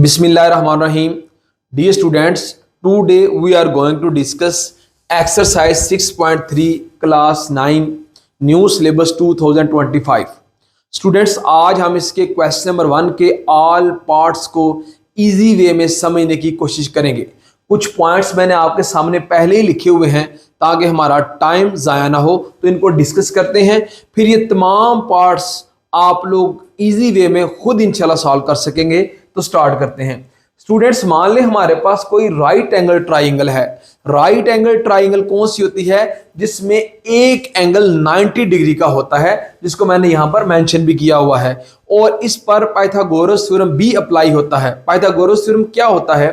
Bismillahirrahmanirrahim. Dear students, today we are going to discuss exercise 6.3 class 9 new syllabus 2025. Students आज हम इसके question number 1 के all parts को easy way में समझने की कोशिश करेंगे। कुछ पॉइंट्स मैंने आपके सामने पहले ही लिखे हुए हैं ताकि हमारा टाइम ज़ाया ना हो, तो इनको डिस्कस करते हैं, फिर ये तमाम पार्ट्स आप लोग इजी वे में खुद इंशाल्लाह सॉल्व कर सकेंगे। तो स्टार्ट करते हैं। स्टूडेंट्स मान लें हमारे पास कोई राइट एंगल ट्राइंगल है। राइट एंगल ट्राइंगल कौन सी होती है? जिसमें एक एंगल 90 डिग्री का होता है, जिसको मैंने यहां पर मेंशन भी किया हुआ है, और इस पर पाइथागोरस थ्योरम भी अप्लाई होता है। पाइथागोरस थ्योरम क्या होता है?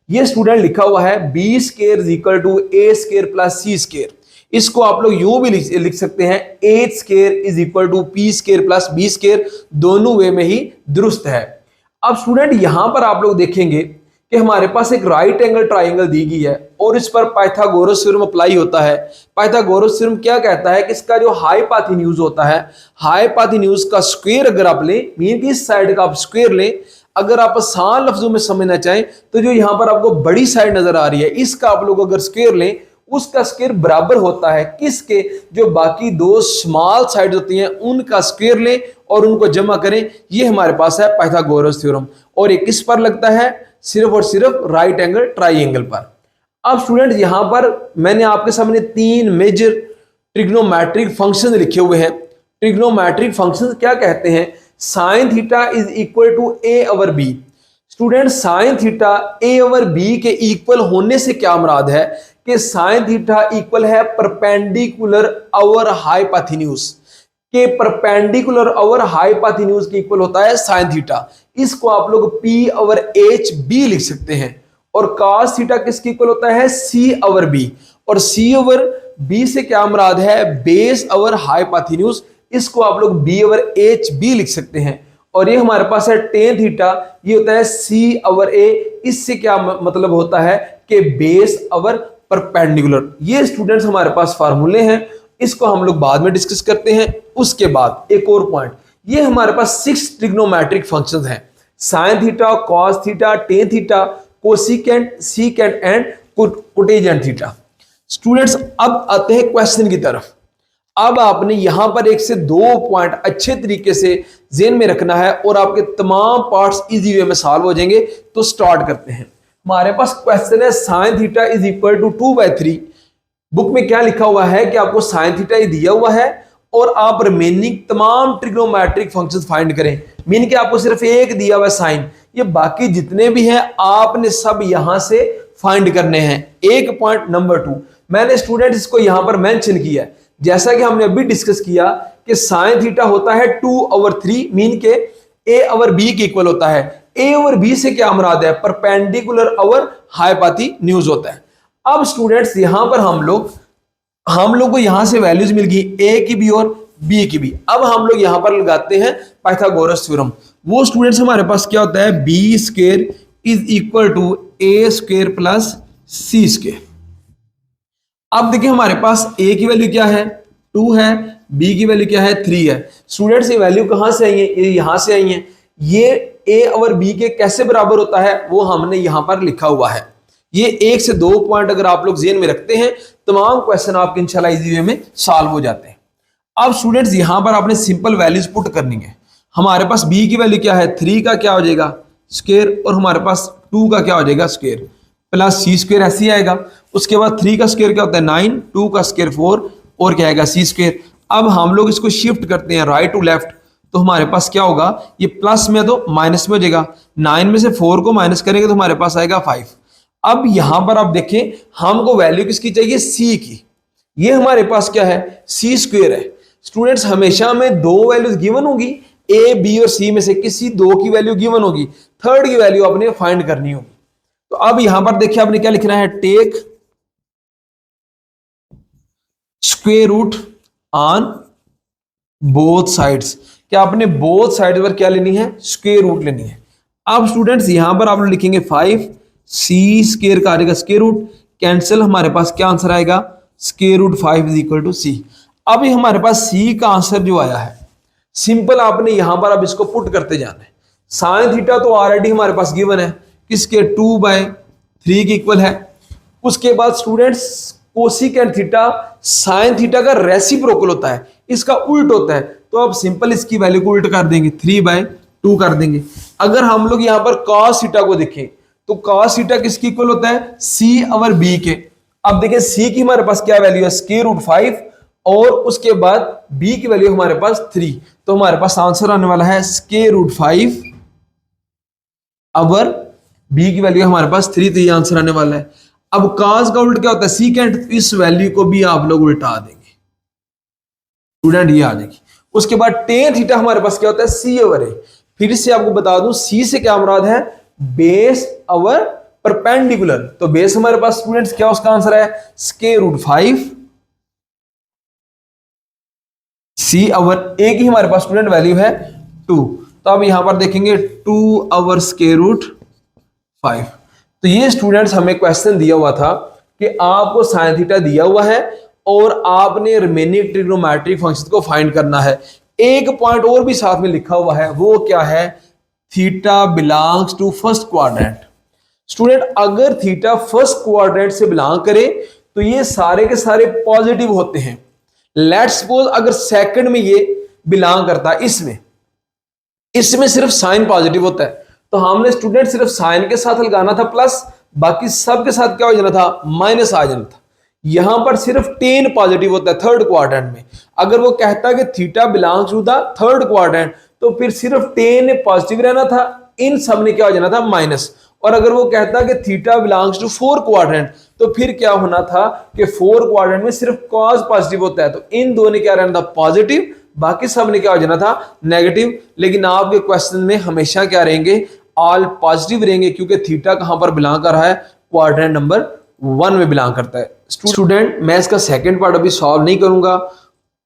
ये स्टूडेंट लिखा हुआ है B square is equal to A square plus C square. इसको आप लोग यूं भी लिख सकते हैं A square is equal to P square plus B square, दोनों वे में ही दुरुस्त है। अब स्टूडेंट यहां पर आप लोग देखेंगे कि हमारे पास एक राइट एंगल ट्राइंगल दी गई है और इस पर पाइथागोरस थ्योरम अप्लाई होता है। पाइथागोरस थ्योरम क्या कहता है कि इसका जो हाइपोटेन्यूज होता है, हाइपोटेन्यूज का स्क्वायर अगर आप लें, मीन की इस साइड का आप स्क्वायर लें, अगर आप आसान लफ्जों में समझना चाहें तो जो यहां पर आपको बड़ी साइड नजर आ रही है, इसका आप लोग अगर स्क्वायर लें, उसका स्क्वायर बराबर होता है किसके? जो बाकी दो स्मॉल साइड होती हैं उनका स्क्वायर लें और उनको जमा करें। ये हमारे पास है पाइथागोरस थ्योरम, और ये किस पर लगता है? सिर्फ और सिर्फ राइट एंगल ट्राइंगल पर। अब स्टूडेंट यहां पर मैंने आपके सामने तीन मेजर ट्रिग्नोमेट्रिक फंक्शन लिखे हुए हैं। ट्रिग्नोमेट्रिक फंक्शन क्या कहते हैं? Sine theta is equal to A over B. Student sine theta A over B के इक्वल होने से क्या मुराद है कि साइन थीटा इक्वल है परपेंडिकुलर ओवर हाइपोटेन्यूज के, परपेंडिकुलर ओवर हाइपोटेन्यूज के इक्वल होता है साइन थीटा। इसको आप लोग P ओवर एच बी लिख सकते हैं। और cos थीटा किसके इक्वल होता है? C ओवर B, और C ओवर B से क्या मुराद है? Base over hypotenuse. इसको आप लोग B ओवर एच बी लिख सकते हैं। और ये हमारे पास है टेन थीटा, ये होता है C ओवर A। इससे क्या मतलब होता है कि बेस ओवर परपेंडिकुलर। ये स्टूडेंट्स हमारे पास फार्मूले हैं, इसको हम लोग बाद में डिस्कस करते हैं। उसके बाद एक और पॉइंट, ये हमारे पास 6 ट्रिग्नोमेट्रिक फंक्शंस हैं, sine theta, cos theta, tan theta, cosecant, secant and cotangent theta. Students अब आते हैं क्वेश्चन की तरफ। अब आपने यहां पर एक से दो पॉइंट अच्छे तरीके से ज़हन में रखना है और आपके तमाम पार्ट्स इजी वे में सॉल्व हो जाएंगे। तो स्टार्ट करते हैं। हमारे पास क्वेश्चन है sine theta is equal to 2/3। Book में क्या लिखा हुआ है कि आपको साइन थीटा ही दिया हुआ है और आप रिमेनिंग तमाम ट्रिग्नोमेट्रिक फंक्शंस फाइंड करें। मीन कि आपको सिर्फ एक दिया हुआ साइन, ये बाकी जितने भी हैं आपने सब यहां से फाइंड करने हैं। एक पॉइंट नंबर 2 मैंने स्टूडेंट इसको यहां पर मेंशन किया है, जैसा कि हमने अभी डिस्कस किया कि साइन थीटा होता है 2/3, मीन के ए ओवर बी के इक्वल होता है। ए ओवर बी से क्या मुराद है? परपेंडिकुलर ओवर हाइपोटेन्यूज होता है। अब स्टूडेंट्स यहां पर हम लोग को यहां से वैल्यूज मिल गई, ए की भी और बी की भी। अब हम लोग यहां पर लगाते हैं पाइथागोरस थ्योरम। वो स्टूडेंट्स हमारे पास क्या होता है? B square is equal to A square plus C square. अब देखिए हमारे पास ए की वैल्यू क्या है? 2 है, बी की वैल्यू क्या है? 3 है। स्टूडेंट्स ये वैल्यू कहां से आई है? ये यहां से आई है। ये ए और बी के कैसे बराबर होता है वो हमने यहां पर लिखा हुआ है। ये एक से दो पॉइंट अगर आप लोग ज़हन में रखते हैं, तमाम क्वेश्चन आपके इंशाल्लाह इजी वे में सॉल्व हो जाते हैं। अब स्टूडेंट्स यहां पर आपने सिंपल वैल्यूज पुट करनी है। हमारे पास बी की वैल्यू क्या है? 3 का क्या हो जाएगा? स्क्वायर, और हमारे पास 2 का क्या हो जाएगा? स्क्वायर, प्लस सी स्क्वायर ऐसे ही आएगा। उसके बाद 3 का स्क्वायर क्या होता है? 9, 2 का स्क्वायर 4, और क्या आएगा? सी स्क्वायर। अब हम लोग इसको शिफ्ट करते हैं राइट टू लेफ्ट, तो हमारे पास क्या होगा? ये प्लस में तो माइनस में हो जाएगा। 9 में से 4 को माइनस करेंगे तो हमारे पास आएगा 5। अब यहां पर आप देखें हमको वैल्यू किसकी चाहिए? सी की। ये हमारे पास क्या है? सी स्क्वायर है। स्टूडेंट्स हमेशा में दो वैल्यूज गिवन होगी, ए बी और सी में से किसी दो की वैल्यू गिवन होगी, थर्ड की वैल्यू आपने फाइंड करनी होगी। तो अब यहां पर देखिए आपने क्या लिखना है? Take square root on both sides. क्या आपने बोथ साइड पर क्या लेनी है? स्क्वायर रूट लेनी है। अब स्टूडेंट्स यहां पर आप लोग लिखेंगे 5, सी स्क्वायर का आएगा स्क्वायर रूट, कैंसिल, हमारे पास क्या आंसर आएगा? Square root 5 is equal to C. अब ये हमारे पास सी का आंसर जो आया है, सिंपल आपने यहां पर अब इसको पुट करते जाना है। साइन थीटा तो ऑलरेडी हमारे पास गिवन है, किसके 2/3 के इक्वल है। उसके बाद students cosecant theta sine theta का रेसिप्रोकल होता है, इसका उल्ट होता है, तो आप सिंपल इसकी वैल्यू को उल्ट कर देंगे, 3/2 कर देंगे। अगर हम लोग यहां पर cos थीटा को देखें तो cos थीटा किसकी इक्वल होता है, c/b के। अब देखें c की हमारे पास क्या वैल्यू है, √5 और उसके बाद b की वैल्यू हमारे पास 3, तो हमारे पास आंसर आने वाला है √5 अवर b की वैल्यू हमारे पास 3, तो ये आंसर आने वाला है। अब cos का उल्ट क्या होता है, सीकेंट, तो इस वैल्यू को भी आप लोग उल्टा देंगे स्टूडेंट, ये आ जाएगी। उसके बाद टेन थीटा हमारे पास क्या होता है, c/a। फिर से आपको बता दूं c से क्या मुराद है, बेस अवर परपेंडिकुलर, तो बेस हमारे पास स्टूडेंट्स क्या उसका आंसर है √5, c/a की हमारे पास स्टूडेंट वैल्यू है 2, तो अब यहां पर देखेंगे 2/√5। तो ये स्टूडेंट्स हमें क्वेश्चन दिया हुआ था कि आपको साइन थीटा दिया हुआ है और आपने रिमेनिंग ट्रिग्नोमेट्रिक फंक्शन को फाइंड करना है। एक पॉइंट और भी साथ में लिखा हुआ है, वो क्या है, theta belongs to first quadrant. Student अगर थीटा फर्स्ट क्वाड्रेंट से बिलोंग करे तो ये सारे के सारे पॉजिटिव होते हैं। लेट्स सपोज अगर सेकंड में ये बिलोंग करता है, इसमें सिर्फ साइन पॉजिटिव होता है, तो हमने स्टूडेंट सिर्फ साइन के साथ लगाना था प्लस, बाकी सब के साथ क्या हो जाना था, माइनस आ जाना था। यहां पर सिर्फ टेन पॉजिटिव होता है थर्ड क्वाड्रेंट में। अगर वो कहता है कि theta belongs to the third quadrant, तो फिर सिर्फ टेन पॉजिटिव रहना था, इन सब ने क्या हो जाना था, माइनस। और अगर वो कहता है कि theta belongs to four quadrant, तो फिर क्या होना था कि फोर क्वाड्रेंट में सिर्फ कॉस पॉजिटिव होता है, तो इन दो ने क्या रहना था, पॉजिटिव, बाकी सब ने क्या हो जाना था, नेगेटिव। लेकिन आपके क्वेश्चन में हमेशा क्या रहेंगे, ऑल पॉजिटिव रहेंगे, क्योंकि थीटा कहां पर बिलोंग कर रहा है, क्वाड्रेंट नंबर 1 में बिलोंग करता है। स्टूडेंट मैं इसका सेकंड पार्ट अभी सॉल्व नहीं करूंगा,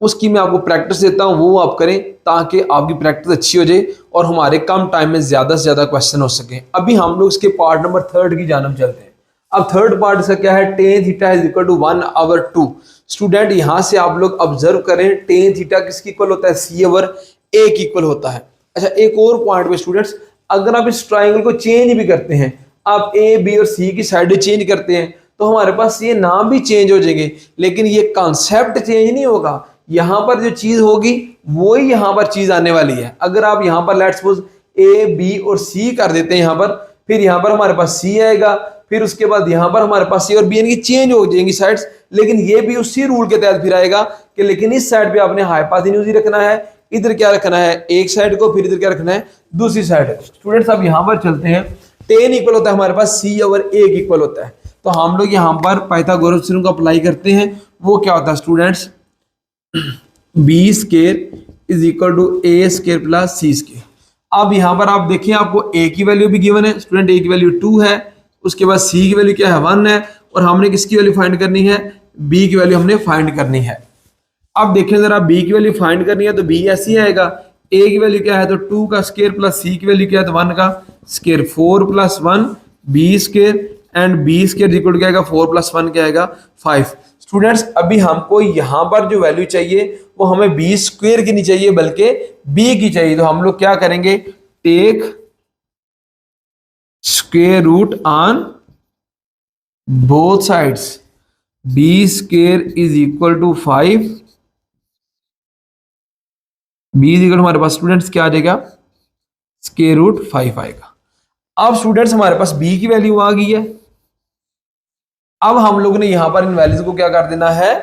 उसकी मैं आपको प्रैक्टिस देता हूं, वो आप करें ताकि आपकी प्रैक्टिस अच्छी हो जाए और हमारे कम टाइम में ज्यादा से ज्यादा क्वेश्चन हो सके। अभी हम लोग इसके पार्ट नंबर 3 की जानब चलते हैं। अब थर्ड पार्ट इसका क्या है, tan theta is equal to 1/2। Student यहां से आप लोग ऑब्जर्व करें, टेन थीटा किसकी इक्वल होता है, c/a की इक्वल होता है। अच्छा एक और पॉइंट पे स्टूडेंट्स, अगर आप इस ट्राइंगल को चेंज भी करते हैं, आप ए बी और सी की साइड चेंज करते हैं, तो हमारे पास ये नाम भी चेंज हो जाएंगे, लेकिन ये कॉन्सेप्ट चेंज नहीं होगा। यहां पर जो चीज होगी वही यहां पर चीज आने वाली है। अगर आप यहां पर लेट्स सपोज ए बी और सी कर देते हैं यहां पर, फिर यहां पर हमारे पास सी आएगा, फिर उसके बाद यहां पर हमारे पास सी और बी, इनकी चेंज हो जाएंगी साइड्स, लेकिन ये भी उसी रूल के तहत फिर आएगा कि लेकिन इस साइड पे आपने हाइपोटेन्यूज ही रखना है, इधर क्या रखना है, एक साइड को, फिर इधर क्या रखना है, दूसरी साइड। स्टूडेंट्स अब यहां पर चलते हैं, टेन इक्वल होता है हमारे पास c/a के इक्वल होता है, तो हम लोग यहां पर पाइथागोरस थ्योरम को अप्लाई करते हैं। वो क्या होता है students, b² is equal to a² plus c²। अब यहां पर आप देखिए, आपको a की वैल्यू भी गिवन है स्टूडेंट, a की वैल्यू 2 है, उसके बाद c की वैल्यू क्या है, 1 है, और हमने किसकी वैल्यू फाइंड करनी है, b की वैल्यू हमने फाइंड करनी है। अब देखें जरा, b की वैल्यू फाइंड करनी है तो b ऐसी आएगा, a की वैल्यू क्या है तो 2 का स्क्वायर प्लस c की वैल्यू क्या है तो 1 का square, 4 + 1 b² and b² equal क्या आएगा, 4 + 1 क्या आएगा 5। स्टूडेंट्स अभी हमको यहां पर जो वैल्यू चाहिए वो हमें b² की नहीं चाहिए बल्कि b की चाहिए, तो हम लोग क्या करेंगे, take square root on both sides, b² is equal to 5, b is equal हमारे पास स्टूडेंट्स क्या आ जाएगा, √5 आएगा। अब स्टूडेंट्स हमारे पास b की वैल्यू आ गई है। अब हम लोग ने यहां पर इन वैल्यूज को क्या कर देना है,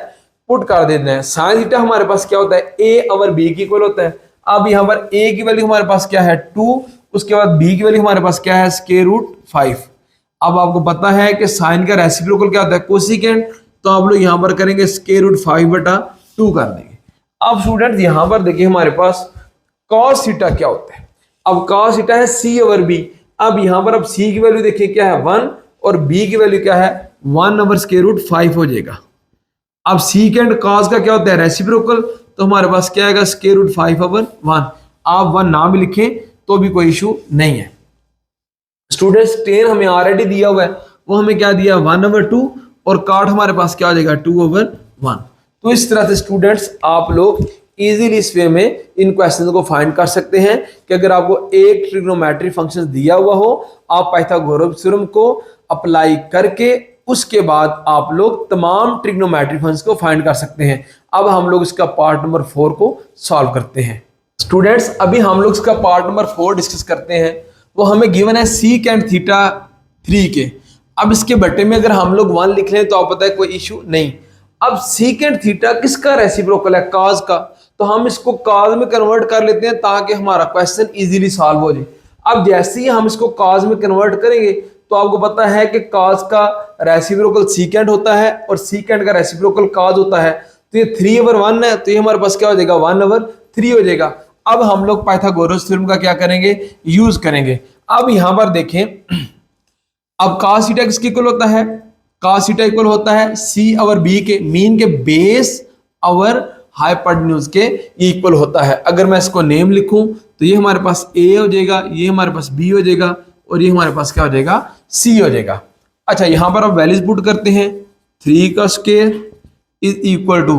पुट कर देना है। साइन थीटा हमारे पास क्या होता है, a/b की इक्वल होता है। अब यहां पर a की वैल्यू हमारे पास क्या है 2, उसके बाद b की वैल्यू हमारे पास क्या है √5। अब आपको पता है कि साइन का रेसिप्रोकल क्या होता है, कोसिकेंट, तो आप लोग यहां पर करेंगे √5/2 कर देंगे। अब स्टूडेंट यहां पर देखिए हमारे पास cos थीटा क्या होता है, अब cos थीटा है c/b। अब यहां पर अब c की वैल्यू देखिए क्या है 1 और b की वैल्यू क्या है 1/√5 हो जाएगा। अब सीकेंट cos का क्या होता है रेसिप्रोकल, तो हमारे पास क्या आएगा √5/1। आप 1 ना भी लिखें तो भी कोई इशू नहीं है। स्टूडेंट्स टेन हमें ऑलरेडी दिया हुआ है, वो हमें क्या दिया 1/2 और काट हमारे पास क्या आ जाएगा 2/1। तो इस तरह से स्टूडेंट्स आप लोग इजीली इस वे में इन क्वेश्चन को फाइंड कर सकते हैं कि अगर आपको एक ट्रिग्नोमेट्री फंक्शन दिया हुआ हो, आप पाइथागोरस थ्योरम को अप्लाई करके उसके बाद आप लोग तमाम ट्रिग्नोमेट्री फंक्शंस को फाइंड कर सकते हैं। अब हम लोग इसका पार्ट नंबर 4 को सॉल्व करते हैं। स्टूडेंट्स, अभी हम लोग इसका पार्ट नंबर 4 डिस्कस करते हैं। वो हमें गिवन है सीकेंट थीटा 3 के। अब इसके बट्टे में अगर हम लोग 1 लिख लें तो आप पता है कोई इशू नहीं। अब सीकेंट थीटा किसका रेसिप्रोकल है? काज का। तो हम इसको काज में कन्वर्ट कर लेते हैं ताकि हमारा क्वेश्चन इजीली सॉल्व हो जाए। अब जैसे ही हम इसको काज में कन्वर्ट करेंगे तो आपको पता है कि काज का रेसिप्रोकल सीकेंट होता है और सीकेंट का रेसिप्रोकल काज होता है। तो ये 3/1 है, तो ये हमारे पास क्या हो जाएगा? 1/3 हो जाएगा। अब हम लोग पाइथागोरस थ्योरम का क्या करेंगे? यूज करेंगे। अब यहां पर देखें, अब cos थीटा किसके इक्वल होता है? cos थीटा इक्वल होता है C/B के, मीन के बेस और हाइपोटेन्यूज के इक्वल होता है। अगर मैं इसको नेम लिखूं तो ये हमारे पास A हो जाएगा, ये हमारे पास B हो जाएगा और ये हमारे पास क्या हो जाएगा? C हो जाएगा। अच्छा, यहां पर अब वैल्यूज पुट करते हैं। 3 का square is equal to,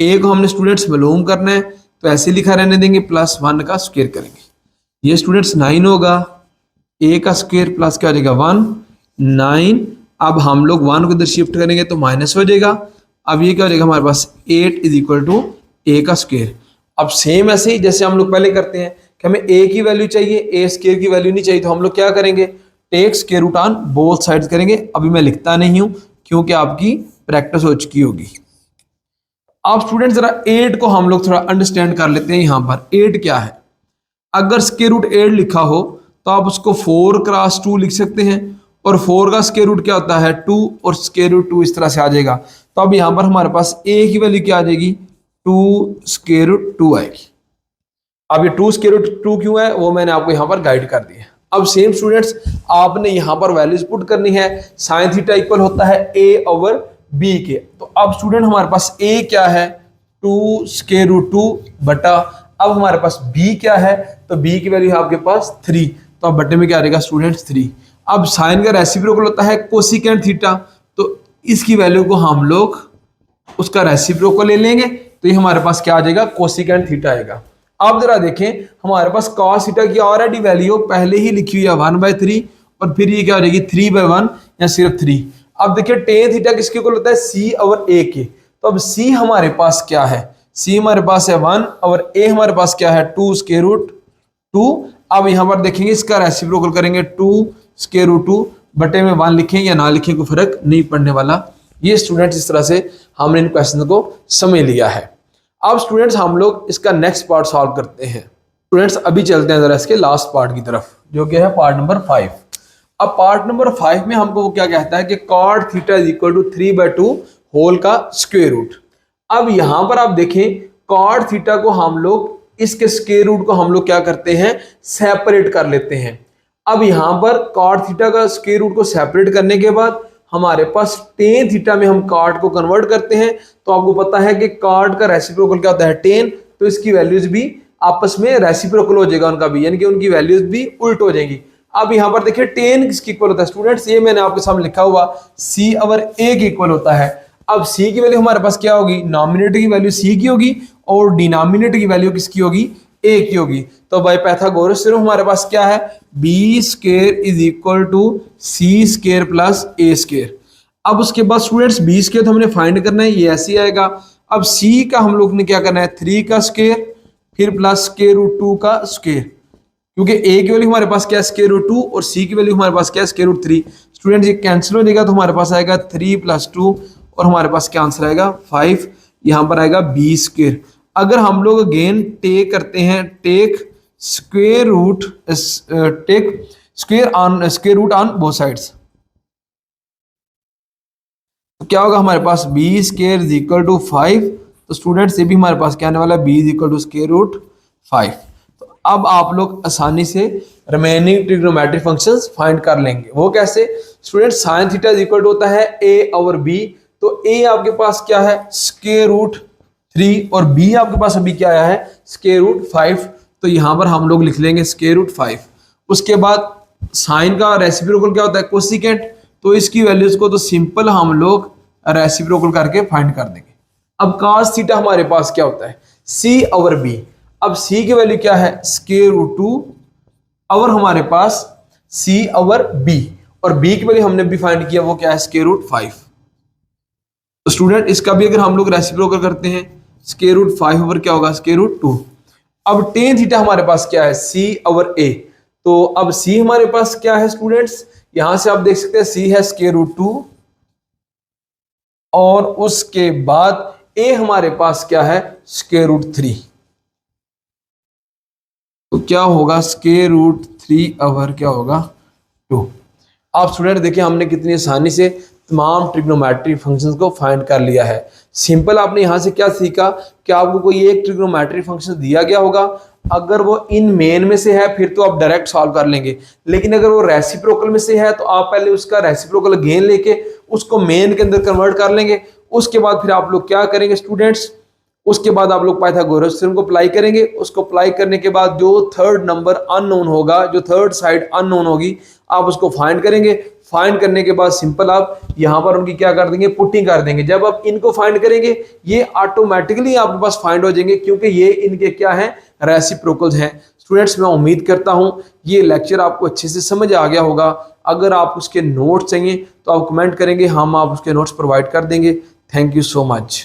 A को हमने स्टूडेंट्स मालूम करना है तो ऐसे लिखा रहने देंगे, +1 का स्क्वायर करेंगे। ये स्टूडेंट्स 9 होगा, A का स्क्वायर प्लस क्या हो जाएगा? 1 9। अब हम लोग 1 को इधर शिफ्ट करेंगे तो माइनस हो जाएगा। अब ये क्या हो जाएगा हमारे पास? 8 इज इक्वल टू A का स्क्वायर। अब सेम ऐसे ही जैसे हम लोग पहले करते हैं कि हमें A की वैल्यू चाहिए, A स्क्वायर की वैल्यू नहीं चाहिए, तो हम लोग क्या करेंगे? Take square root on both sides करेंगे। अभी मैं लिखता नहीं हूं क्योंकि आपकी प्रैक्टिस हो चुकी होगी। अब स्टूडेंट जरा 8 को हम लोग थोड़ा अंडरस्टैंड कर लेते हैं। यहां पर 8 क्या है? अगर स्क्वायर रूट 8 लिखा हो तो आप उसको 4 क्रॉस 2 लिख सकते हैं, और 4 का स्क्वायर रूट क्या होता है? 2, और स्क्वायर रूट 2 इस तरह से आ जाएगा। तो अब यहां पर हमारे पास A की वैल्यू क्या आ जाएगी? 2 स्क्वायर रूट 2 आएगी। अब ये 2 स्क्वायर रूट 2 क्यों है वो मैंने आपको यहां पर गाइड कर दिया। अब सेम स्टूडेंट्स, आपने यहां पर वैल्यूज पुट करनी है। साइन थीटा इक्वल होता है A/B के। तो अब स्टूडेंट हमारे पास A क्या है? 2 स्क्वायर रूट 2 बटा, अब हमारे पास B क्या है? तो B की वैल्यू है आपके पास 3, तो अब बटे में क्या आ जाएगा स्टूडेंट्स? 3। अब साइन का रेसिप्रोकल होता है कोसिकेंट थीटा, तो इसकी वैल्यू को हम लोग उसका रेसिप्रोकल ले लेंगे, तो ये हमारे पास क्या आ जाएगा? कोसिकेंट थीटा आएगा। अब जरा देखें, हमारे पास cos थीटा की ऑलरेडी वैल्यू पहले ही लिखी हुई है 1/3, और फिर ये क्या हो जाएगी? 3/1 या सिर्फ 3। अब देखिए टेन थीटा किसके इक्वल होता है? C/A के। तो अब C हमारे पास क्या है? C हमारे पास है 1 और A हमारे पास क्या है? 2 स्क्वायर रूट 2। अब यहां पर देखेंगे इसका रेसिप्रोकल करेंगे, 2 स्क्वायर रूट 2 बटे में 1 लिखें या ना लिखें कोई फर्क नहीं पड़ने वाला। ये स्टूडेंट्स इस तरह से हमने इन क्वेश्चन को समझ लिया है। अब स्टूडेंट्स हम लोग इसका नेक्स्ट पार्ट सॉल्व करते हैं। स्टूडेंट्स अभी चलते हैं जरा इसके लास्ट पार्ट की तरफ, जो कि है पार्ट नंबर 5। अब पार्ट नंबर 5 में हमको वो क्या कहता है कि cot theta is equal to 3/2 whole का स्क्वायर रूट। अब यहां पर आप देखें, cot थीटा को हम लोग इसके स्क्वायर रूट को हम लोग क्या करते हैं? सेपरेट कर लेते हैं। अब यहां पर cot थीटा का स्क्वायर रूट को सेपरेट करने के बाद हमारे पास टेन थीटा में हम cot को कन्वर्ट करते हैं। तो आपको पता है कि cot का रेसिप्रोकल क्या होता है? टेन। तो इसकी वैल्यूज भी आपस में रेसिप्रोकल हो जाएगा उनका भी, यानी कि उनकी वैल्यूज भी उल्ट हो जाएंगी। अब यहां पर देखिए टेन किसकी इक्वल होता है स्टूडेंट्स? ये मैंने आपके सामने लिखा हुआ C/A की इक्वल होता है। अब C की वैल्यू हमारे पास क्या होगी? नॉमिनेटर की वैल्यू C की होगी और डिनोमिनेटर की वैल्यू किसकी होगी? A की होगी। तो बाय पाइथागोरस थ्योरम हमारे पास क्या है? B square is equal to C square plus A square. अब उसके बाद स्टूडेंट्स B स्क्वायर तो हमने फाइंड करना है, ये ऐसे ही आएगा। अब C का हम लोग ने क्या करना है? 3 का स्क्वायर फिर प्लस स्क्वायर रूट 2 का स्क्वायर, क्योंकि A की वैल्यू हमारे पास क्या है? स्क्वायर रूट 2 और C की वैल्यू हमारे पास क्या है? Square root 3। स्टूडेंट्स ये कैंसिल हो जाएगा तो हमारे पास आएगा 3 + 2 और हमारे पास क्या आंसर आएगा? 5। यहां पर आएगा B स्क्वायर। अगर हम लोग अगेन टेक करते हैं, take square root, take square root on both sides, तो क्या होगा हमारे पास? B square is equal to 5। तो स्टूडेंट्स ये भी हमारे पास क्या आने वाला है? B is equal to square root 5। तो अब आप लोग आसानी से रिमेनिंग ट्रिग्नोमेट्रिक फंक्शंस फाइंड कर लेंगे। वो कैसे? Students sine theta is equal to होता है A/B। तो A आपके पास क्या है? स्क्वायर रूट 3 और B आपके पास अभी क्या आया है? Square root 5। तो यहां पर हम लोग लिख लेंगे स्क्वायर रूट 5। उसके बाद साइन का रेसिप्रोकल क्या होता है? कोसिकेंट। तो इसकी वैल्यूज को तो सिंपल हम लोग रेसिप्रोकल करके फाइंड कर देंगे। अब cos थीटा हमारे पास क्या होता है? C/B। अब c की वैल्यू क्या है, स्क्वायर रूट 2 और हमारे पास c और b, और b की वैल्यू हमने भी फाइंड किया, वो क्या है, स्क्वायर रूट 5। तो स्टूडेंट इसका भी अगर हम लोग रेसिप्रोकल करते हैं, स्क्वायर रूट 5 ओवर क्या होगा, स्क्वायर रूट 2। अब टेन थीटा हमारे पास क्या है, c ओवर a। तो अब c हमारे पास क्या है स्टूडेंट्स, यहां से आप देख सकते हैं c है स्क्वायर रूट 2, और उसके बाद a हमारे पास क्या है, स्क्वायर रूट 3। तो क्या होगा, स्क्वायर रूट 3 ओवर क्या होगा 2। आप स्टूडेंट देखिए हमने कितनी आसानी से तमाम ट्रिग्नोमेट्रिक फंक्शंस को फाइंड कर लिया है। सिंपल आपने यहाँ से क्या सीखा कि आपको कोई एक ट्रिग्नोमेट्रिक फंक्शन दिया गया होगा, अगर वो इन मेन में से है फिर तो आप डायरेक्ट सॉल्व कर लेंगे, लेकिन अगर वो रेसिप्रोकल में से है तो आप पहले उसका रेसिप्रोकल गेन लेके उसको मेन के अंदर कन्वर्ट कर लेंगे। उसके बाद फिर आप लोग क्या करेंगे स्टूडेंट्स, उसके बाद आप लोग पाइथागोरस थ्योरम को अप्लाई करेंगे। उसको अप्लाई करने के बाद जो थर्ड नंबर अननोन होगा, जो थर्ड साइड अननोन होगी, आप उसको फाइंड करेंगे। फाइंड करने के बाद सिंपल आप यहां पर उनकी क्या कर देंगे, पुटिंग कर देंगे। जब आप इनको फाइंड करेंगे ये ऑटोमेटिकली आपके पास फाइंड हो जाएंगे, क्योंकि ये इनके क्या है, रेसिप्रोकल्स हैं। स्टूडेंट्स मैं उम्मीद करता हूं ये लेक्चर आपको अच्छे से समझ आ गया होगा। अगर आप उसके नोट्स चाहिए तो आप कमेंट करेंगे, हम आप उसके नोट्स प्रोवाइड कर देंगे। Thank you so much.